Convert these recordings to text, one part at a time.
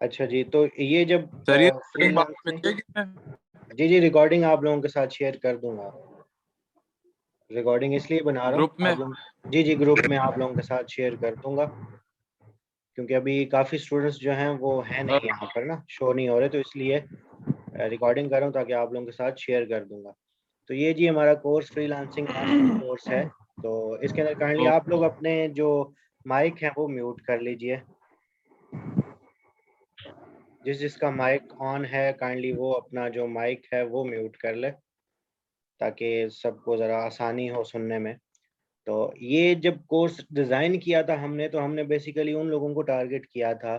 अच्छा जी, तो ये जब सर ये फ्रीलांसिंग, रिकॉर्डिंग जी रिकॉर्डिंग आप लोगों के साथ शेयर कर दूंगा। रिकॉर्डिंग इसलिए बना रहा हूँ ग्रुप में। आप लोग, जी ग्रुप में आप लोगों के साथ शेयर कर दूंगा, क्योंकि अभी काफ़ी स्टूडेंट्स जो हैं वो हैं नहीं यहाँ पर ना, शो नहीं हो रहे, तो इसलिए रिकॉर्डिंग कर रहा हूँ ताकि आप लोगों के साथ शेयर कर दूंगा। तो ये जी हमारा कोर्स फ्रीलांसिंग मास्टर कोर्स है। तो इसके अंदर काइंडली आप लोग अपने जो माइक हैं वो म्यूट कर लीजिए। जिसका माइक ऑन है काइंडली वो अपना जो माइक है वो म्यूट कर ले, ताकि सबको ज़रा आसानी हो सुनने में। तो ये जब कोर्स डिज़ाइन किया था हमने, तो हमने बेसिकली उन लोगों को टारगेट किया था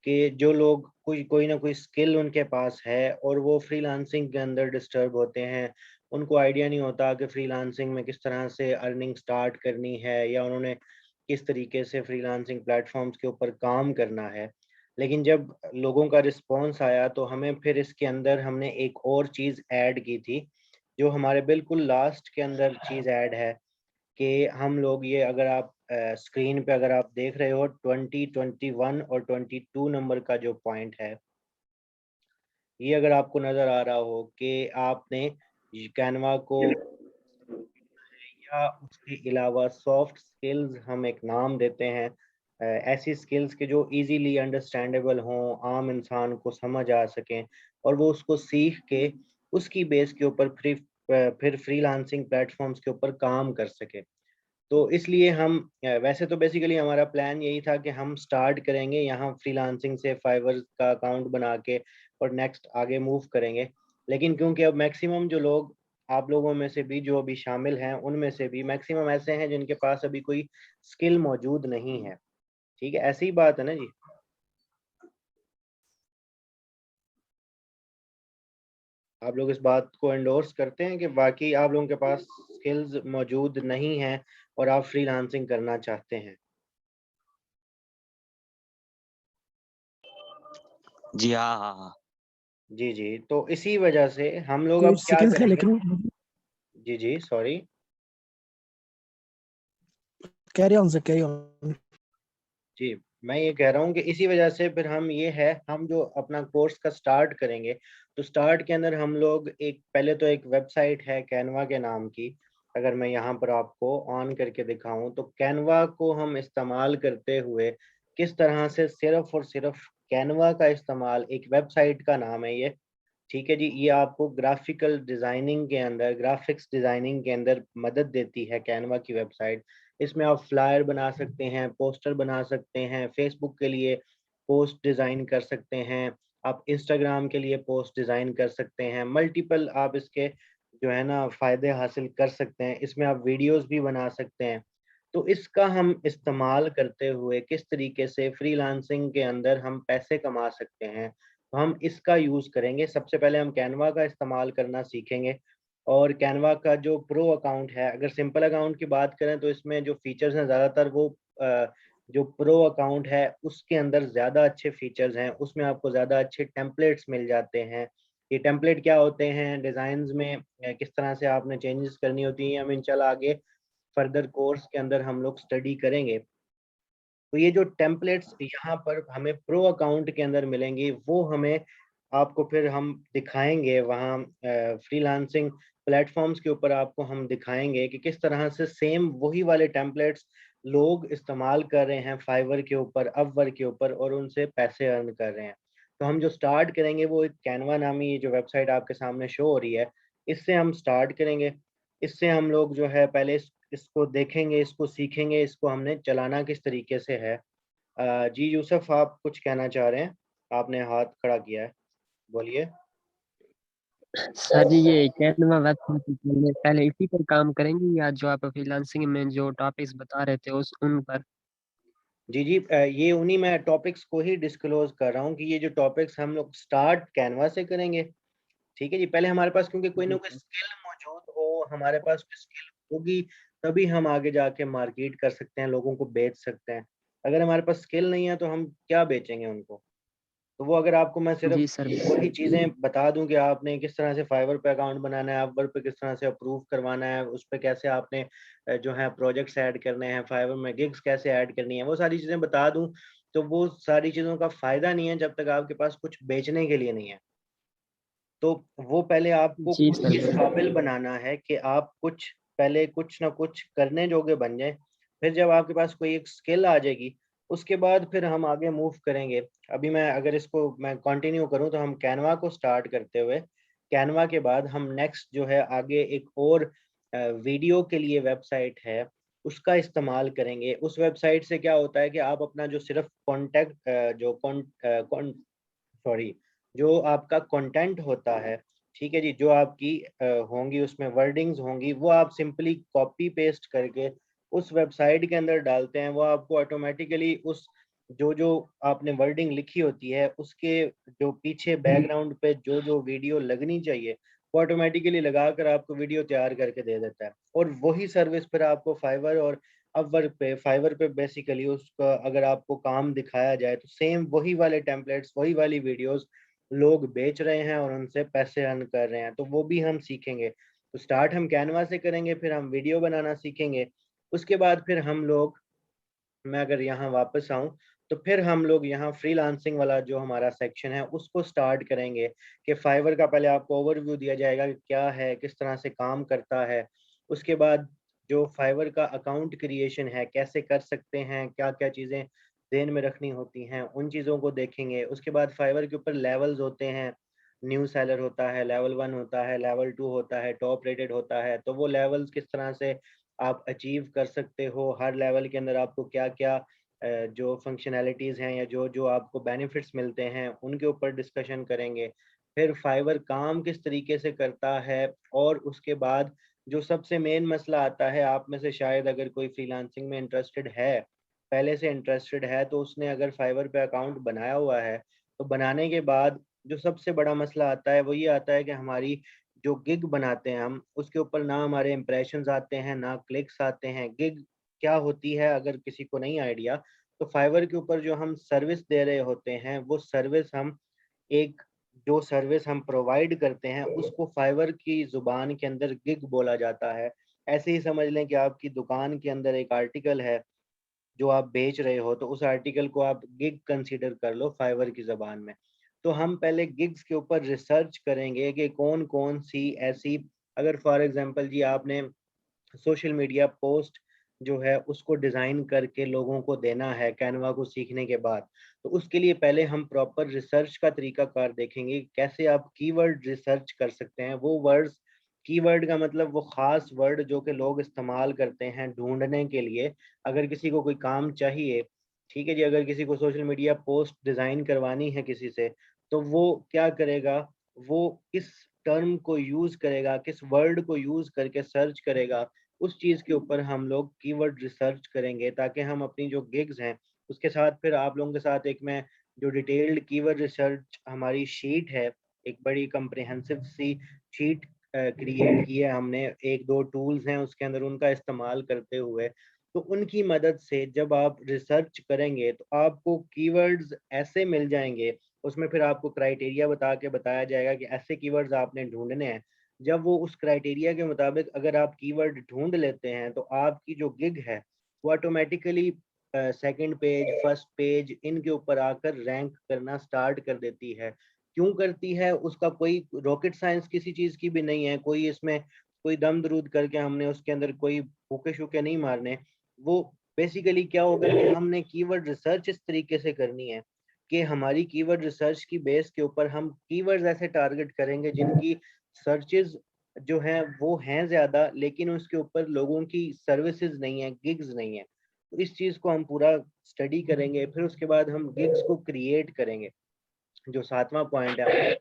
कि जो लोग कोई ना कोई स्किल उनके पास है और वो फ्रीलांसिंग के अंदर डिस्टर्ब होते हैं, उनको आइडिया नहीं होता कि फ्रीलांसिंग में किस तरह से अर्निंग स्टार्ट करनी है, या उन्होंने किस तरीके से फ्रीलांसिंग प्लेटफॉर्म्स के ऊपर काम करना है। लेकिन जब लोगों का रिस्पॉन्स आया तो हमें फिर इसके अंदर हमने एक और चीज़ ऐड की थी, जो हमारे बिल्कुल लास्ट के अंदर चीज़ ऐड है कि हम लोग ये, अगर आप स्क्रीन पे अगर आप देख रहे हो 20, 21 और 22 नंबर का जो पॉइंट है, ये अगर आपको नज़र आ रहा हो कि आपने कैनवा को, या उसके अलावा सॉफ्ट स्किल्स हम एक नाम देते हैं, ऐसी स्किल्स के जो इजीली अंडरस्टैंडेबल हों, आम इंसान को समझ आ सकें, और वो उसको सीख के उसकी बेस के ऊपर फिर फ्रीलांसिंग प्लेटफॉर्म्स के ऊपर काम कर सके। तो इसलिए हम वैसे तो बेसिकली हमारा प्लान यही था कि हम स्टार्ट करेंगे यहाँ फ्रीलांसिंग से, फाइवर का अकाउंट बना के, और नेक्स्ट आगे मूव करेंगे। लेकिन क्योंकि अब मैक्सिमम जो लोग, आप लोगों में से भी जो अभी शामिल हैं, उनमें से भी मैक्सिमम ऐसे हैं जिनके पास अभी कोई स्किल मौजूद नहीं है। ठीक है, ऐसी ही बात है ना जी। आप लोग इस बात को एंडोर्स करते हैं कि बाकी आप लोगों के पास स्किल्स मौजूद नहीं हैं और आप फ्रीलांसिंग करना चाहते हैं। जी हाँ हाँ हाँ। जी, तो इसी वजह से हम लोग अब कोर्स क्या स्किल्स है, करेंगे। लेकिन जी sorry. Carry on sir, carry on. जी, मैं ये कह रहा हूँ कि इसी वजह से फिर हम ये है, हम जो अपना कोर्स का स्टार्ट करेंगे, तो स्टार्ट के अंदर हम लोग एक, पहले तो एक वेबसाइट है कैनवा के नाम की। अगर मैं यहाँ पर आपको ऑन करके दिखाऊं, तो कैनवा को हम इस्तेमाल करते हुए किस तरह से सिर्फ और सिर्फ कैनवा का इस्तेमाल, एक वेबसाइट का नाम है ये, ठीक है जी, ये आपको ग्राफिकल डिज़ाइनिंग के अंदर, ग्राफिक्स डिज़ाइनिंग के अंदर मदद देती है कैनवा की वेबसाइट। इसमें आप फ्लायर बना सकते हैं, पोस्टर बना सकते हैं, फेसबुक के लिए पोस्ट डिज़ाइन कर सकते हैं, आप इंस्टाग्राम के लिए पोस्ट डिज़ाइन कर सकते हैं, मल्टीपल आप इसके जो है ना फ़ायदे हासिल कर सकते हैं। इसमें आप वीडियोज़ भी बना सकते हैं। तो इसका हम इस्तेमाल करते हुए किस तरीके से फ्रीलांसिंग के अंदर हम पैसे कमा सकते हैं, तो हम इसका यूज़ करेंगे। सबसे पहले हम कैनवा का इस्तेमाल करना सीखेंगे, और कैनवा का जो प्रो अकाउंट है, अगर सिंपल अकाउंट की बात करें तो इसमें जो फीचर्स हैं ज़्यादातर वो जो प्रो अकाउंट है उसके अंदर ज़्यादा अच्छे फीचर्स हैं, उसमें आपको ज़्यादा अच्छे टेम्पलेट्स मिल जाते हैं। ये टेम्पलेट क्या होते हैं, डिज़ाइंस में किस तरह से आपने चेंजेस करनी होती हैं, हम इंशाल्लाह आगे फर्दर कोर्स के अंदर हम लोग स्टडी करेंगे। तो ये जो टेम्पलेट्स यहाँ पर हमें प्रो अकाउंट के अंदर मिलेंगी, वो हमें, आपको फिर हम दिखाएँगे वहाँ फ्रीलांसिंग प्लेटफ़ॉर्म्स के ऊपर आपको हम दिखाएँगे कि किस तरह से सेम वही वाले टेम्पलेट्स लोग इस्तेमाल कर रहे हैं फाइवर के ऊपर, अपवर्क के ऊपर, और उनसे पैसे अर्न कर रहे हैं। तो हम जो स्टार्ट करेंगे वो एक कैनवा नामी ये जो वेबसाइट आपके सामने शो हो रही है, इससे हम स्टार्ट करेंगे। इससे हम लोग जो है पहले इसको देखेंगे, इसको सीखेंगे, इसको हमने चलाना किस तरीके से है। जी यूसुफ, आप कुछ कहना चाह रहे हैं? आपने हाथ खड़ा किया है, बोलिए। सर जी ये कैनवा वेबसाइट में पहले इसी पर काम करेंगे या जो आप फ्रीलांसिंग में जो टॉपिक्स बता रहे थे उस उन पर? जी ये उन्हीं मैं टॉपिक्स को ही डिस्क्लोज कर रहा हूँ कि ये जो टॉपिक्स हम लोग स्टार्ट कैनवा से करेंगे। ठीक है जी, पहले हमारे पास क्योंकि कोई ना कोई स्किल मौजूद हो, हमारे पास कोई स्किल होगी, तभी हम आगे जाके मार्केट कर सकते हैं, लोगों को बेच सकते हैं। अगर हमारे पास स्किल नहीं है तो हम क्या बेचेंगे उनको। तो वो अगर आपको मैं सिर्फ जी सर। वही चीज़ें बता दूं कि आपने किस तरह से फाइवर पे अकाउंट बनाना है, अपवर्क पे किस तरह से अप्रूव करवाना है, उस पे कैसे आपने जो है प्रोजेक्ट्स ऐड करने हैं, फाइवर में गिग्स कैसे ऐड करनी है, वो सारी चीज़ें बता दूं, तो वो सारी चीज़ों का फ़ायदा नहीं है जब तक आपके पास कुछ बेचने के लिए नहीं है। तो वो पहले आपको जी खुद सर इस काबिल बनाना है कि आप कुछ पहले कुछ ना कुछ करने जोगे बन जाएँ। फिर जब आपके पास कोई एक स्किल आ जाएगी, उसके बाद फिर हम आगे मूव करेंगे। अभी मैं अगर इसको मैं कंटिन्यू करूँ तो हम कैनवा को स्टार्ट करते हुए, कैनवा के बाद हम नेक्स्ट जो है आगे एक और वीडियो के लिए वेबसाइट है, उसका इस्तेमाल करेंगे। उस वेबसाइट से क्या होता है कि आप अपना जो सिर्फ़ कॉन्टैक्ट जो कॉन अ, कॉन सॉरी जो आपका कंटेंट होता है, ठीक है जी, जो आपकी होंगी उसमें वर्डिंग्स होंगी, वो आप सिंपली कॉपी पेस्ट करके उस वेबसाइट के अंदर डालते हैं, वो आपको ऑटोमेटिकली उस जो आपने वर्डिंग लिखी होती है, उसके जो पीछे बैकग्राउंड पे जो वीडियो लगनी चाहिए, वो ऑटोमेटिकली लगाकर आपको वीडियो तैयार करके दे देता है। और वही सर्विस फिर आपको फाइवर और अपवर्क पे फाइवर पे बेसिकली उसका अगर आपको काम दिखाया जाए तो सेम वही वाले टेम्पलेट्स, वही वाली वीडियोस लोग बेच रहे हैं और उनसे पैसे अर्न कर रहे हैं, तो वो भी हम सीखेंगे। तो स्टार्ट हम कैनवा से करेंगे, फिर हम वीडियो बनाना सीखेंगे। उसके बाद फिर हम लोग मैं अगर यहाँ वापस आऊँ, तो फिर हम लोग यहाँ फ्रीलांसिंग वाला जो हमारा सेक्शन है, उसको स्टार्ट करेंगे कि फाइवर का पहले आपको ओवरव्यू दिया जाएगा कि क्या है, किस तरह से काम करता है। उसके बाद जो फाइवर का अकाउंट क्रिएशन है, कैसे कर सकते हैं, क्या-क्या चीज़ें ज़हन में रखनी होती हैं, उन चीज़ों को देखेंगे। उसके बाद फाइवर के ऊपर लेवल्स होते हैं, न्यू सेलर होता है, लेवल 1 होता है, लेवल 2 होता है, टॉप रेटेड होता है। तो वो लेवल्स किस तरह से आप अचीव कर सकते हो, हर लेवल के अंदर आपको क्या-क्या जो फंक्शनैलिटीज़ हैं या जो आपको बेनिफिट्स मिलते हैं, उनके ऊपर डिस्कशन करेंगे। फिर फाइवर काम किस तरीके से करता है और उसके बाद जो सबसे मेन मसला आता है, आप में से शायद अगर कोई फ्रीलांसिंग में इंटरेस्टेड है, पहले से इंटरेस्टेड है, तो उसने अगर फाइवर पे अकाउंट बनाया हुआ है, तो बनाने के बाद जो सबसे बड़ा मसला आता है, वो ये आता है कि हमारी जो गिग बनाते हैं हम, उसके ऊपर ना हमारे इम्प्रेशंस आते हैं, ना क्लिक्स आते हैं। गिग क्या होती है अगर किसी को नहीं आइडिया, तो फाइवर के ऊपर जो हम सर्विस दे रहे होते हैं, वो सर्विस हम एक जो सर्विस हम प्रोवाइड करते हैं, उसको फाइवर की ज़ुबान के अंदर गिग बोला जाता है। ऐसे ही समझ लें कि आपकी दुकान के अंदर एक आर्टिकल है, जो आप बेच रहे हो, तो उस आर्टिकल को आप गिग कंसीडर कर लो फाइवर की ज़बान में। तो हम पहले गिग्स के ऊपर रिसर्च करेंगे कि कौन-कौन सी ऐसी अगर फॉर एग्ज़ाम्पल जी आपने सोशल मीडिया पोस्ट जो है उसको डिज़ाइन करके लोगों को देना है कैनवा को सीखने के बाद, तो उसके लिए पहले हम प्रॉपर रिसर्च का तरीकाकार देखेंगे, कैसे आप कीवर्ड रिसर्च कर सकते हैं। वो वर्ड्स कीवर्ड का मतलब वो ख़ास वर्ड जो कि लोग इस्तेमाल करते हैं ढूँढने के लिए, अगर किसी को कोई काम चाहिए, ठीक है जी, अगर किसी को सोशल मीडिया पोस्ट डिज़ाइन करवानी है किसी से, तो वो क्या करेगा, वो किस टर्म को यूज़ करेगा, किस वर्ड को यूज़ करके सर्च करेगा, उस चीज़ के ऊपर हम लोग कीवर्ड रिसर्च करेंगे ताकि हम अपनी जो गिग्स हैं, उसके साथ फिर आप लोगों के साथ एक मैं जो डिटेल्ड कीवर्ड रिसर्च हमारी शीट है, एक बड़ी कम्प्रिहेंसिव सी शीट क्रिएट की है हमने, 1-2 टूल्स हैं उसके अंदर उनका इस्तेमाल करते हुए। तो उनकी मदद से जब आप रिसर्च करेंगे, तो आपको कीवर्ड्स ऐसे मिल जाएँगे, उसमें फिर आपको क्राइटेरिया बता के बताया जाएगा कि ऐसे कीवर्ड्स आपने ढूँढने हैं। जब वो उस क्राइटेरिया के मुताबिक अगर आप कीवर्ड ढूँढ लेते हैं, तो आपकी जो गिग है, वो automatically second page, first page इनके ऊपर आकर रैंक करना स्टार्ट कर देती है। क्यों करती है? उसका कोई रॉकेट साइंस किसी चीज़ की भी नहीं है, कोई इसमें कोई दम-दरूद करके हमने उसके अंदर कोई फूके-शूके नहीं मारने। वो बेसिकली क्या होगा कि हमने कीवर्ड रिसर्च इस तरीके से करनी है, कि हमारी कीवर्ड रिसर्च की बेस के ऊपर हम कीवर्ड्स ऐसे टारगेट करेंगे जिनकी सर्चेज़ जो हैं वो हैं ज़्यादा लेकिन उसके ऊपर लोगों की सर्विसेज़ नहीं है, गिग्स नहीं है। तो इस चीज़ को हम पूरा स्टडी करेंगे, फिर उसके बाद हम गिग्स को क्रिएट करेंगे। जो 7वाँ पॉइंट है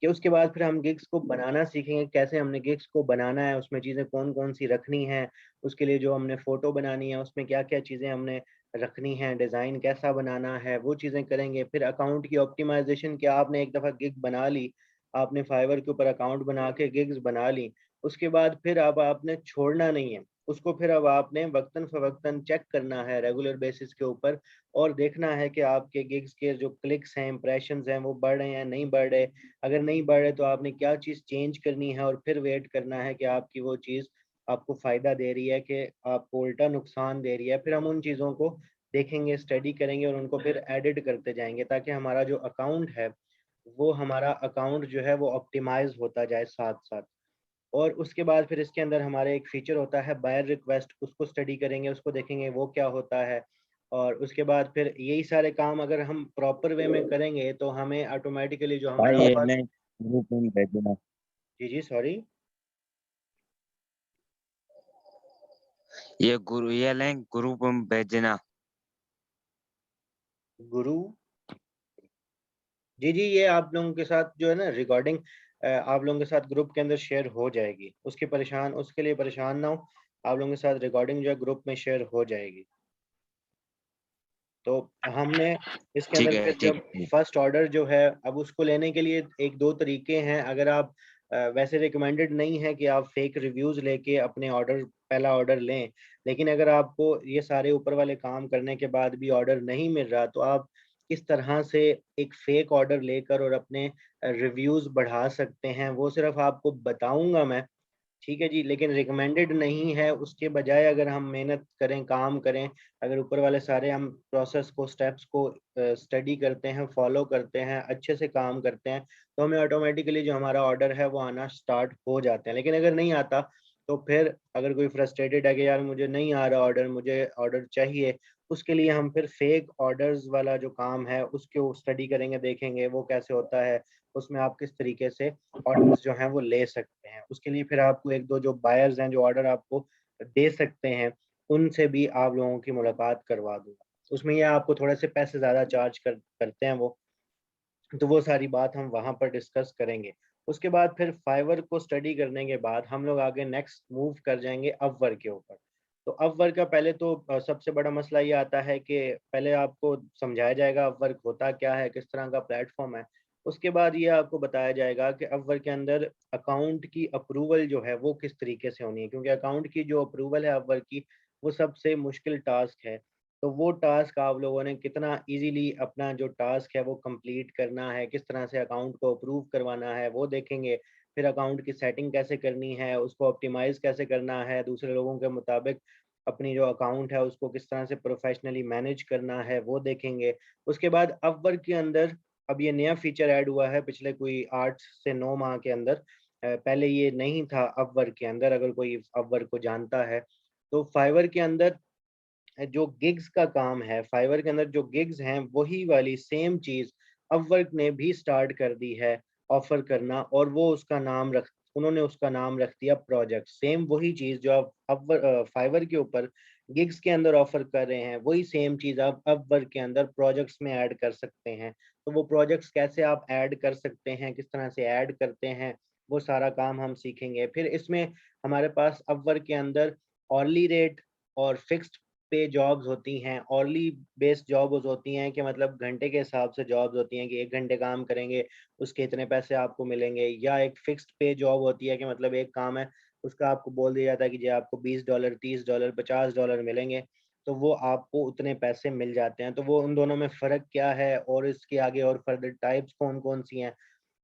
कि उसके बाद फिर हम गिग्स को बनाना सीखेंगे, कैसे हमने गिग्स को बनाना है, उसमें चीज़ें कौन-कौन सी रखनी हैं, उसके लिए जो हमने फ़ोटो बनानी है, उसमें क्या-क्या चीज़ें हमने रखनी हैं, डिज़ाइन कैसा बनाना है, वो चीज़ें करेंगे। फिर अकाउंट की ऑप्टिमाइज़ेशन कि आपने एक दफ़ा गिग बना ली, आपने फाइवर के ऊपर अकाउंट बना के गिग्स बना ली, उसके बाद फिर अब आपने छोड़ना नहीं है। उसको फिर अब आपने वक़्तन-फ़वक़्तन चेक करना है रेगुलर बेसिस के ऊपर और देखना है कि आपके गिग्स के जो क्लिक्स हैं, इंप्रेशंस हैं, वो बढ़ रहे हैं, नहीं बढ़ रहे। अगर नहीं बढ़ रहे तो आपने क्या चीज़ चेंज करनी है और फिर वेट करना है कि आपकी वो चीज़ आपको फ़ायदा दे रही है कि आपको उल्टा नुकसान दे रही है, फिर हम उन चीज़ों को देखेंगे, स्टडी करेंगे और उनको फिर एडिट करते जाएंगे, ताकि हमारा जो अकाउंट है वो हमारा अकाउंट जो है वो ऑप्टिमाइज होता जाए साथ साथ। और उसके बाद फिर इसके अंदर हमारे एक फीचर होता है बायर रिक्वेस्ट, उसको स्टडी करेंगे, उसको देखेंगे वो क्या होता है। और उसके बाद फिर यही सारे काम अगर हम प्रॉपर वे में करेंगे तो हमें ऑटोमेटिकली जो भाई हमारे ये पास। लिंक ग्रुप में भेजना। जी जी सॉरी। ये लिंक ग्रुप में भेजना। गुरु। जी जी, ये आप लोगों के साथ जो है ना रिकॉर्डिंग आप लोगों के साथ ग्रुप के अंदर शेयर हो जाएगी, उसके लिए परेशान ना हो। आप लोगों के साथ रिकॉर्डिंग जो है ग्रुप में शेयर हो जाएगी। तो हमने इसके ठीक अंदर है फिर ठीक जब है। फर्स्ट ऑर्डर जो है, अब उसको लेने के लिए एक दो तरीके हैं। अगर आप वैसे रिकमेंडेड नहीं है कि आप फेक रिव्यूज लेके अपने ऑर्डर, पहला ऑर्डर लें, लेकिन अगर आपको ये सारे ऊपर वाले काम करने के बाद भी ऑर्डर नहीं मिल रहा तो आप किस तरह से एक फेक ऑर्डर लेकर और अपने रिव्यूज बढ़ा सकते हैं, वो सिर्फ आपको बताऊंगा मैं। ठीक है जी, लेकिन रिकमेंडेड नहीं है। उसके बजाय अगर हम मेहनत करें, काम करें, अगर ऊपर वाले सारे हम प्रोसेस को, स्टेप्स को स्टडी करते हैं, फॉलो करते हैं, अच्छे से काम करते हैं, तो हमें ऑटोमेटिकली जो हमारा ऑर्डर है वो आना स्टार्ट हो जाते हैं। लेकिन अगर नहीं आता तो फिर अगर कोई फ्रस्ट्रेटेड है कि यार मुझे नहीं आ रहा ऑर्डर, मुझे ऑर्डर चाहिए, उसके लिए हम फिर फेक ऑर्डर्स वाला जो काम है उसको स्टडी करेंगे, देखेंगे वो कैसे होता है, उसमें आप किस तरीके से ऑर्डर्स जो हैं वो ले सकते हैं। उसके लिए फिर आपको एक दो जो बायर्स हैं जो ऑर्डर आपको दे सकते हैं, उनसे भी आप लोगों की मुलाकात करवा दूंगा। उसमें ये आपको थोड़े से पैसे ज़्यादा चार्ज करते हैं वो, तो वो सारी बात हम वहाँ पर डिस्कस करेंगे। उसके बाद फिर फाइवर को स्टडी करने के बाद हम लोग आगे नेक्स्ट मूव कर जाएंगे अपवर्क के ऊपर। तो अपवर्क का पहले तो सबसे बड़ा मसला ये आता है कि पहले आपको समझाया जाएगा अपवर्क होता क्या है, किस तरह का प्लेटफॉर्म है। उसके बाद ये आपको बताया जाएगा कि अपवर्क के अंदर अकाउंट की अप्रूवल जो है वो किस तरीके से होनी है, क्योंकि अकाउंट की जो अप्रूवल है अपवर्क की, वो सबसे मुश्किल टास्क है। तो वो टास्क आप लोगों ने कितना इजीली अपना जो टास्क है वो कंप्लीट करना है, किस तरह से अकाउंट को अप्रूव करवाना है वो देखेंगे। फिर अकाउंट की सेटिंग कैसे करनी है, उसको ऑप्टिमाइज कैसे करना है, दूसरे लोगों के मुताबिक अपनी जो अकाउंट है उसको किस तरह से प्रोफेशनली मैनेज करना है वो देखेंगे। उसके बाद अपवर्क के अंदर अब ये नया फीचर ऐड हुआ है पिछले कोई 8 से 9 माह के अंदर। पहले ये नहीं था अपवर्क के अंदर, अगर कोई अपवर्क को जानता है तो। फाइवर के अंदर जो गिग्स का काम है, फाइवर के अंदर जो गिग्स हैं वही वाली सेम चीज अपवर्क ने भी स्टार्ट कर दी है ऑफर करना, और वो उसका नाम रख उन्होंने उसका नाम रख दिया प्रोजेक्ट। सेम वही चीज जो आप फाइवर के ऊपर गिग्स के अंदर ऑफर कर रहे हैं, वही सेम चीज आप अपवर्क के अंदर प्रोजेक्ट्स में ऐड कर सकते हैं। तो वो प्रोजेक्ट्स कैसे आप ऐड कर सकते हैं, किस तरह से ऐड करते हैं, वो सारा काम हम सीखेंगे। फिर इसमें हमारे पास अपवर्क के अंदर ऑर्ली रेट और फिक्स्ड पे जॉब्स होती हैं। ऑर्ली बेस्ड जॉब्स होती हैं कि मतलब घंटे के हिसाब से जॉब्स होती हैं कि 1 घंटे काम करेंगे उसके इतने पैसे आपको मिलेंगे। या एक फिक्स्ड पे जॉब होती है कि मतलब एक काम है, उसका आपको बोल दिया जाता है कि जी आपको $20, $30, $50 मिलेंगे, तो वो आपको उतने पैसे मिल जाते हैं। तो वो उन दोनों में फ़र्क क्या है और इसके आगे और फर्दर टाइप्स कौन कौन सी हैं,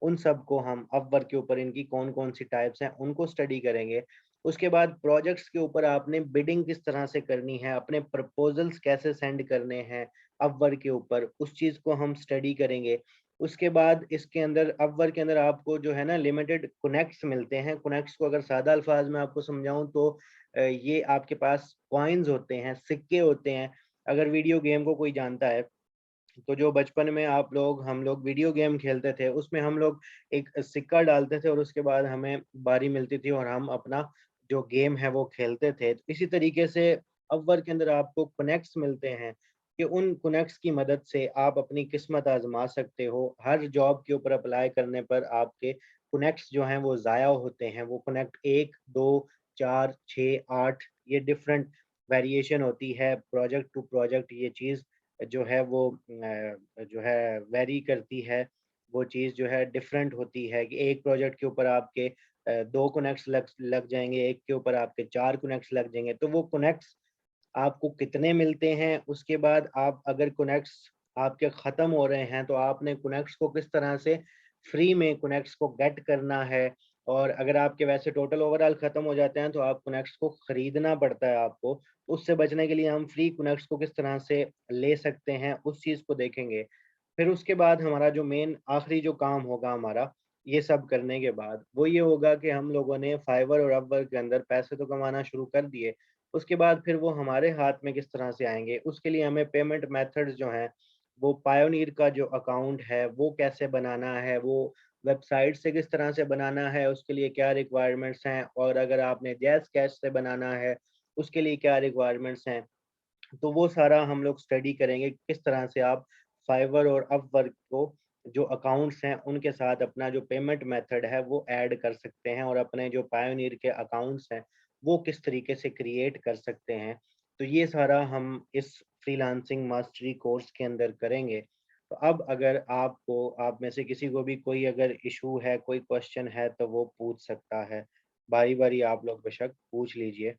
उन सब को हम अपवर्क के ऊपर इनकी कौन कौन सी टाइप्स हैं उनको स्टडी करेंगे। उसके बाद प्रोजेक्ट्स के ऊपर आपने बिडिंग किस तरह से करनी है, अपने प्रपोजल्स कैसे सेंड करने हैं अपवर्क के ऊपर, उस चीज़ को हम स्टडी करेंगे। उसके बाद इसके अंदर अपवर्क के अंदर आपको जो है ना लिमिटेड कनेक्ट्स मिलते हैं। कनेक्ट्स को अगर सादा अल्फाज में आपको समझाऊं तो ये आपके पास कॉइन्स होते हैं, सिक्के होते हैं। अगर वीडियो गेम को कोई जानता है तो जो बचपन में हम लोग वीडियो गेम खेलते थे, उसमें हम लोग एक सिक्का डालते थे और उसके बाद हमें बारी मिलती थी और हम अपना जो गेम है वो खेलते थे। तो इसी तरीके से अपवर्क के अंदर आपको कनेक्ट्स मिलते हैं कि उन कनेक्ट्स की मदद से आप अपनी किस्मत आजमा सकते हो। हर जॉब के ऊपर अप्लाई करने पर आपके कनेक्ट्स जो हैं वो ज़ाया होते हैं। वो कनेक्ट 1, 2, 4, 6, 8, ये डिफरेंट वेरिएशन होती है प्रोजेक्ट टू प्रोजेक्ट। ये चीज़ जो है वो जो है वेरी करती है। वो चीज़ जो है डिफरेंट होती है कि एक प्रोजेक्ट के ऊपर आपके 2 कनेक्ट्स लग लग जाएँगे, एक के ऊपर आपके 4 कनेक्ट्स लग जाएँगे। तो वो कनेक्ट्स आपको कितने मिलते हैं, उसके बाद आप अगर कनेक्ट्स आपके ख़त्म हो रहे हैं तो आपने कनेक्ट्स को किस तरह से फ्री में कनेक्ट्स को गेट करना है, और अगर आपके वैसे टोटल ओवरऑल खत्म हो जाते हैं तो आप कनेक्ट्स को खरीदना पड़ता है आपको। उससे बचने के लिए हम फ्री कनेक्ट्स को किस तरह से ले सकते हैं उस चीज़ को देखेंगे। फिर उसके बाद हमारा जो मेन आखिरी जो काम होगा हमारा, ये सब करने के बाद, वो ये होगा कि हम लोगों ने फाइवर और अपवर्क के अंदर पैसे तो कमाना शुरू कर दिए। उसके बाद फिर वो हमारे हाथ में किस तरह से आएँगे, उसके लिए हमें पेमेंट मेथड्स जो हैं, वो पायोनियर का जो अकाउंट है, वो कैसे बनाना है, वो वेबसाइट से किस तरह से बनाना है, उसके लिए क्या रिक्वायरमेंट्स हैं, और अगर आपने जैज़ कैश से बनाना है, उसके लिए क्या रिक्वायरमेंट्स हैं। तो वो सारा हम लोग स्टडी करेंगे, किस तरह से आप फाइवर और अपवर्क को जो अकाउंट्स हैं, उनके साथ अपना जो पेमेंट मेथड है, वो ऐड कर सकते हैं और अपने जो पायोनियर के अकाउंट्स हैं, वो किस तरीके से क्रिएट कर सकते हैं। तो ये सारा हम इस फ्रीलांसिंग मास्टरी कोर्स के अंदर करेंगे। तो अब अगर आपको, आप में से किसी को भी कोई अगर इश्यू है, कोई क्वेश्चन है, तो वो पूछ सकता है। बारी-बारी आप लोग बेशक पूछ लीजिए।